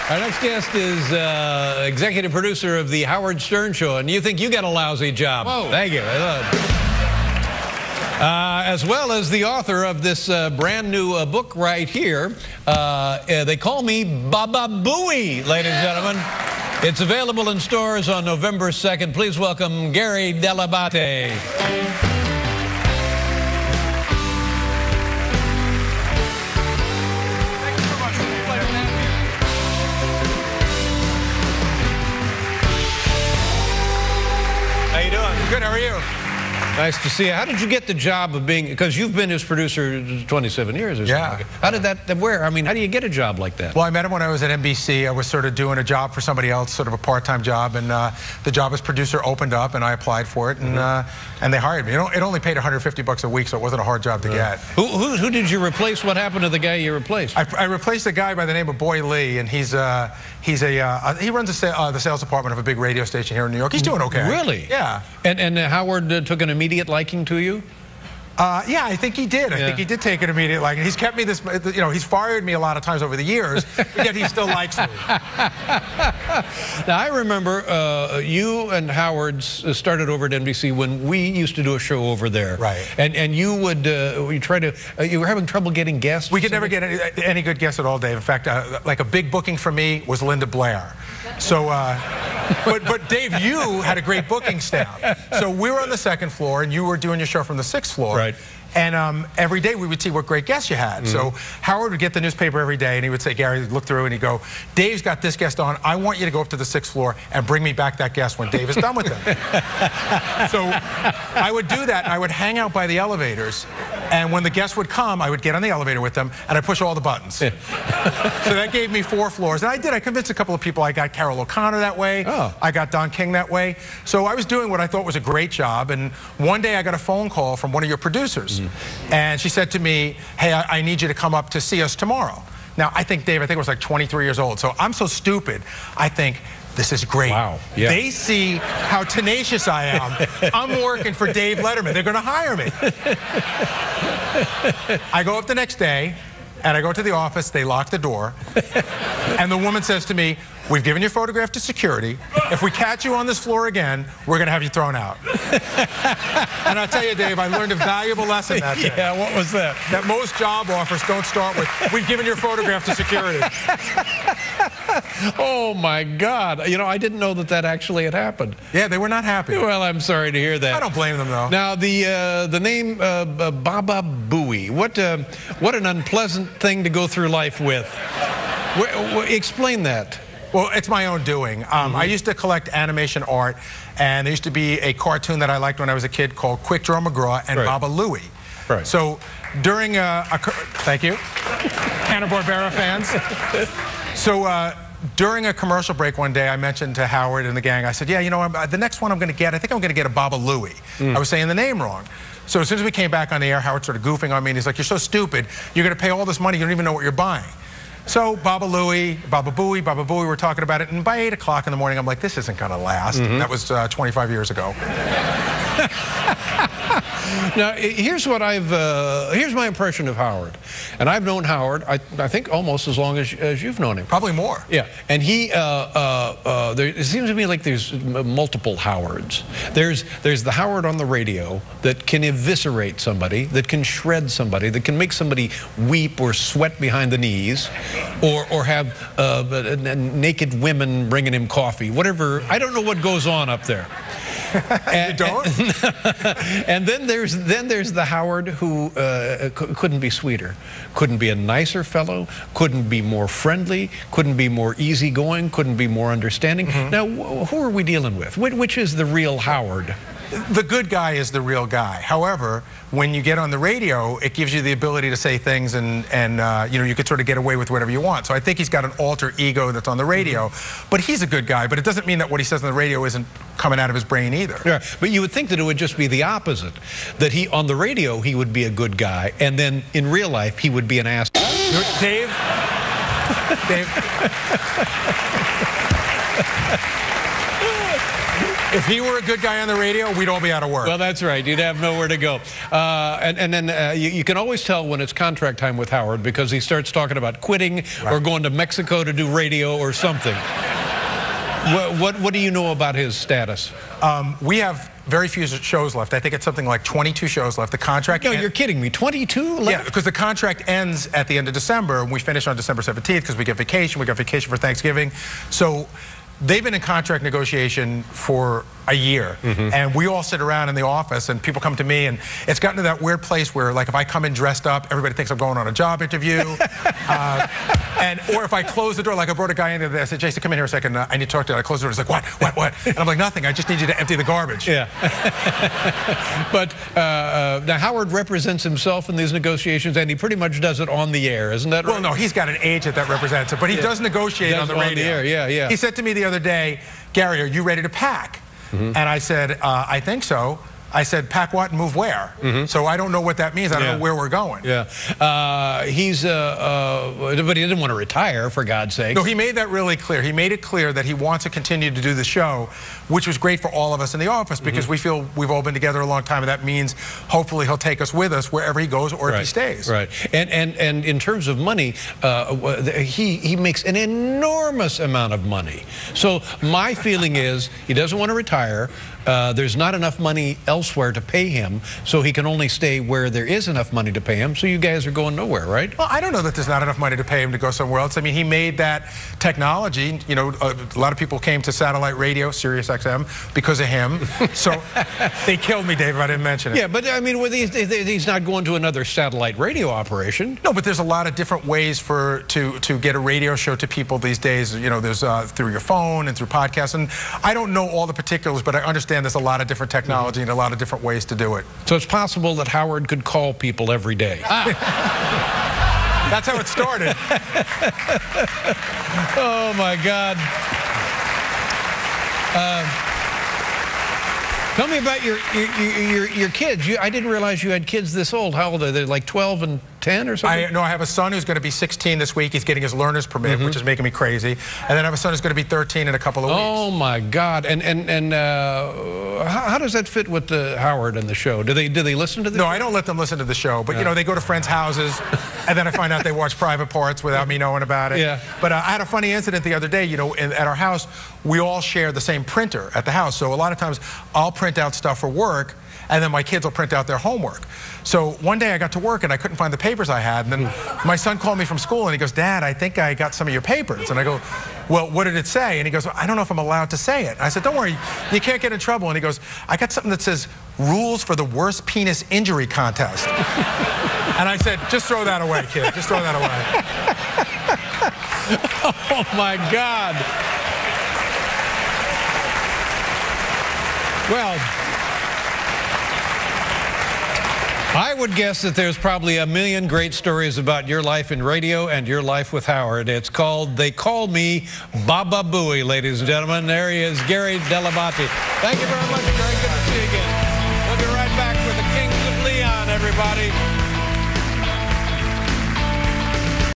Our next guest is executive producer of The Howard Stern Show, and you think you got a lousy job. Whoa. Thank you. As well as the author of this brand new book right here. They call me Baba Booey, ladies and gentlemen. It's available in stores on November 2nd. Please welcome Gary Dell'Abate. How you doing? Good, how are you? Nice to see you. How did you get the job of being, because you've been his producer 27 years or something. Yeah. How did that, I mean, how do you get a job like that? Well, I met him when I was at NBC. I was sort of doing a job for somebody else, sort of a part-time job, and the job as producer opened up, and I applied for it, and they hired me. It only paid $150 a week, so it wasn't a hard job to get. Who did you replace? What happened to the guy you replaced? I replaced a guy by the name of Boy Lee, and he runs the sales department of a big radio station here in New York. He's doing okay. Really? Yeah. And Howard took an immediate liking to you? Yeah, I think he did. I think he did take an immediate liking. He's kept me this, you know, he's fired me a lot of times over the years, but yet he still likes me. Now, I remember you and Howard started over at NBC when we used to do a show over there. Right. And you would, you were having trouble getting guests? We could never get any good guests at all, Dave. In fact, like a big booking for me was Linda Blair. So, but Dave, you had a great booking staff. So we were on the 2nd floor, and you were doing your show from the 6th floor. Right. And every day we would see what great guests you had. So Howard would get the newspaper every day, and he would say, Gary, look through, and he'd go, Dave's got this guest on. I want you to go up to the 6th floor and bring me back that guest when Dave is done with them. So I would do that, and I would hang out by the elevators. And when the guests would come, I would get on the elevator with them, and I'd push all the buttons. So that gave me 4 floors. And I did. I convinced a couple of people. I got Carol O'Connor that way. Oh. I got Don King that way. So I was doing what I thought was a great job. And one day I got a phone call from one of your producers. And she said to me, hey, I need you to come up to see us tomorrow. Now, I think, Dave, I was like 23 years old. So I'm so stupid. I think, this is great. Wow. Yeah. They see how tenacious I am. I'm working for Dave Letterman. They're going to hire me. I go up the next day, and I go to the office. They lock the door. And the woman says to me, we've given your photograph to security. If we catch you on this floor again, we're going to have you thrown out. And I'll tell you, Dave, I learned a valuable lesson that day. Yeah, what was that? That most job offers don't start with, we've given your photograph to security. Oh, my God. You know, I didn't know that that actually had happened. Yeah, they were not happy. Well, I'm sorry to hear that. I don't blame them, though. Now, the name Baba Booey, what an unpleasant thing to go through life with. Explain that. Well, it's my own doing. I used to collect animation art, and there used to be a cartoon that I liked when I was a kid called Quick Draw McGraw and Baba Louie. Right. So during thank you, Hanna-Barbera fans. So during a commercial break one day, I mentioned to Howard and the gang, I said, yeah, you know, the next one I'm going to get, I think I'm going to get a Baba Louie. I was saying the name wrong. So as soon as we came back on the air, Howard started goofing on me, and he's like, you're so stupid. You're going to pay all this money. You don't even know what you're buying. So Baba Louie, Baba Booey, we're talking about it, and by 8 o'clock in the morning, I'm like, this isn't going to last. That was 25 years ago. Now, here's what here's my impression of Howard. And I've known Howard, I think, almost as long as you've known him. Probably more. Yeah, and it seems to me like there's multiple Howards. There's the Howard on the radio that can eviscerate somebody, that can shred somebody, that can make somebody weep or sweat behind the knees, or have naked women bringing him coffee, whatever. I don't know what goes on up there. You don't? And then there's the Howard who couldn't be sweeter, couldn't be a nicer fellow, couldn't be more friendly, couldn't be more easygoing, couldn't be more understanding. Now, who are we dealing with? Which is the real Howard? The good guy is the real guy. However, when you get on the radio, it gives you the ability to say things, and you know, you could sort of get away with whatever you want. So I think he's got an alter ego that's on the radio, but he's a good guy. But it doesn't mean that what he says on the radio isn't coming out of his brain either. Yeah, but you would think that it would just be the opposite. That on the radio he would be a good guy, and then in real life he would be an ass. Dave. If he were a good guy on the radio, we'd all be out of work. Well, that's right. You'd have nowhere to go. And then you can always tell when it's contract time with Howard because he starts talking about quitting or going to Mexico to do radio or something. What do you know about his status? We have very few shows left. I think it's something like 22 shows left. The contract... No, you're kidding me. 22 left? Yeah, because the contract ends at the end of December, and we finish on December 17th because we get vacation. We got vacation for Thanksgiving. So they've been in contract negotiation for a year, and we all sit around in the office, and people come to me, and it's gotten to that weird place where, like, if I come in dressed up, everybody thinks I'm going on a job interview, or if I close the door, like I brought a guy in there, I said, Jason, come in here a second, I need to talk to you. I close the door, he's like, what? And I'm like, nothing, I just need you to empty the garbage. Yeah. But now Howard represents himself in these negotiations, and he pretty much does it on the air, isn't that right? Well, no, he's got an agent that represents it, but he does negotiate on the radio. Yeah. He said to me the other day, Gary, are you ready to pack? And I said, I think so. I said, pack what and move where? So I don't know what that means. I don't know where we're going. Yeah. But he didn't want to retire, for God's sake. No, he made that really clear. He made it clear that he wants to continue to do the show, which was great for all of us in the office because we feel we've all been together a long time, and that means hopefully he'll take us with us wherever he goes or if he stays. Right. And in terms of money, he makes an enormous amount of money. So my feeling is he doesn't want to retire. There's not enough money elsewhere to pay him, so he can only stay where there is enough money to pay him. So you guys are going nowhere, right? Well, I don't know that there's not enough money to pay him to go somewhere else. I mean, he made that technology. You know, a lot of people came to satellite radio, Sirius XM, because of him. So they killed me, Dave, if I didn't mention it. Yeah, but I mean, he's not going to another satellite radio operation. No, but there's a lot of different ways to get a radio show to people these days. You know, there's through your phone and through podcasts. And I don't know all the particulars, but I understand there's a lot of different technology and a lot of different ways to do it. So it's possible that Howard could call people every day. That's how it started. Oh, my God. Tell me about your kids. I didn't realize you had kids this old. How old are they? They're like 12 and 10 or something? No, I have a son who's going to be 16 this week. He's getting his learner's permit, which is making me crazy. And then I have a son who's going to be 13 in a couple of weeks. Oh, my God. And how does that fit with Howard and the show? Do they listen to the show? No, I don't let them listen to the show. But, you know, they go to friends' houses, and then I find out they watch private parts without me knowing about it. Yeah. But I had a funny incident the other day. You know, at our house, we all share the same printer at the house. So a lot of times I'll print out stuff for work, and then my kids will print out their homework. So one day I got to work and I couldn't find the papers I had, and then my son called me from school and he goes, Dad, I think I got some of your papers. And I go, well, what did it say? And he goes, well, I don't know if I'm allowed to say it. And I said, don't worry, you can't get in trouble. And he goes, I got something that says rules for the worst penis injury contest. And I said, just throw that away, kid, just throw that away. Oh, my God. Well, I would guess that there's probably a million great stories about your life in radio and your life with Howard. It's called They Call Me Baba Booey, ladies and gentlemen. There he is, Gary Dell'Abate. Thank you very much, Gary. Good to see you again. We'll be right back with the Kings of Leon, everybody.